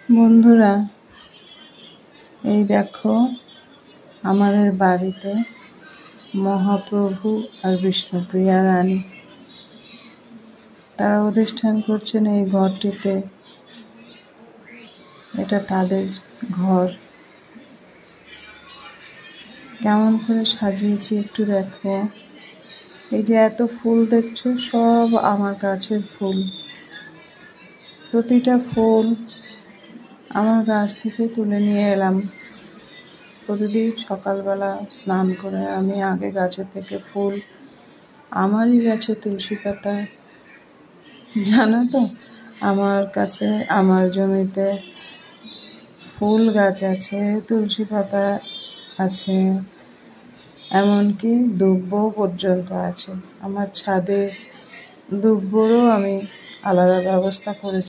বন্ধুরা, এই দেখো আমাদের বাড়িতে মহাপ্রভু আর বিষ্ণুপ্রিয়া রানী তারা অধিষ্ঠান করছেন এই ঘরটিতে। এটা তাদের ঘর। কেমন করে সাজিয়েছি একটু দেখো। এই যে এত ফুল দেখছো, সব আমার গাছের ফুল। প্রতিটা ফুল আমার গাছ থেকে তুলে নিয়ে এলাম। প্রতিদিন সকালবেলা স্নান করে আমি আগে গাছের থেকে ফুল, আমারই গাছে তুলসী পাতা, জানো তো আমার কাছে আমার জমিতে ফুল গাছ আছে, তুলসী পাতা আছে, এমনকি দুব্বও পর্যন্ত আছে। আমার ছাদে দুব্বরও আমি আলাদা ব্যবস্থা করেছি।